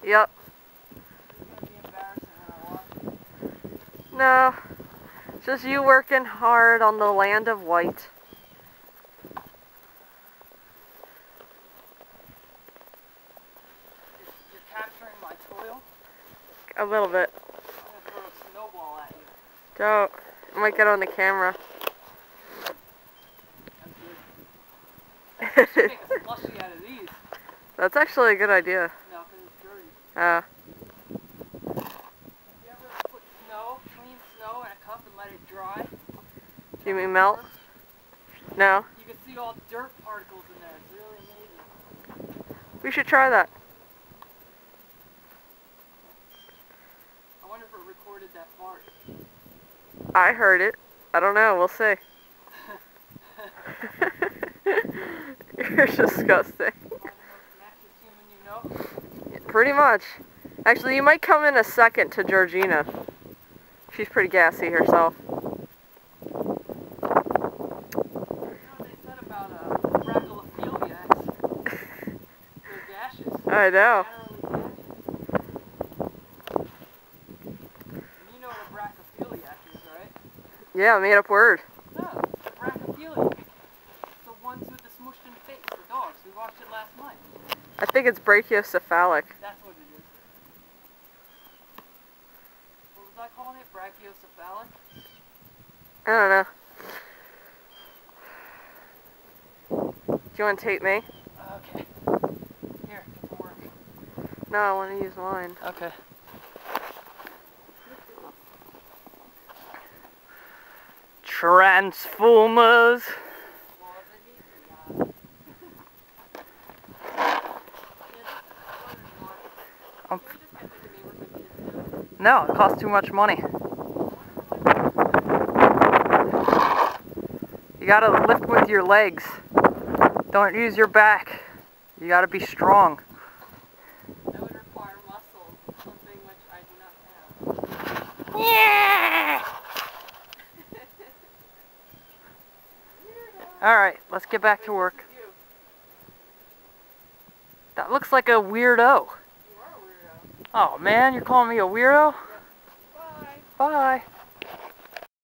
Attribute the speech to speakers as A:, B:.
A: Yep. No, just you working hard on the land of white.
B: You're capturing my toil?
A: A little bit.
B: I'm gonna throw a snowball at you.
A: Don't. It might get on the camera.
B: That's good. I should make a slushie out of these.
A: That's actually a good idea.
B: No, because it's dirty. You ever put clean snow in a cup and let it dry?
A: Do you mean melt? No.
B: You can see all dirt particles in there. It's really amazing.
A: We should try that.
B: I wonder if it recorded that fart.
A: I heard it. I don't know. We'll see. You're disgusting. Pretty much. Actually, you might come in a second to Georgina. She's pretty gassy herself.
B: You know what they said about brachiophiliacs? They're gaseous.
A: I know.
B: You know what a brachiophiliac is, right?
A: Yeah, made up word.
B: No, brachiophiliac. It's the ones with the smushed in face, the dogs. We watched it last night.
A: I think it's brachiocephalic.
B: That's what it is. What was I calling it? Brachiocephalic?
A: I don't know. Do you want to tape me?
B: Okay. Here, get to work.
A: No, I want to use mine.
B: Okay.
A: Transformers. No, it costs too much money. You gotta lift with your legs. Don't use your back. You gotta be strong.
B: That would require muscle, something which I do not have.
A: Yeah! Alright, let's get back to work. That looks like a weirdo.
B: You are a weirdo.
A: Oh man, you're calling me a weirdo?
B: Bye.
A: Bye.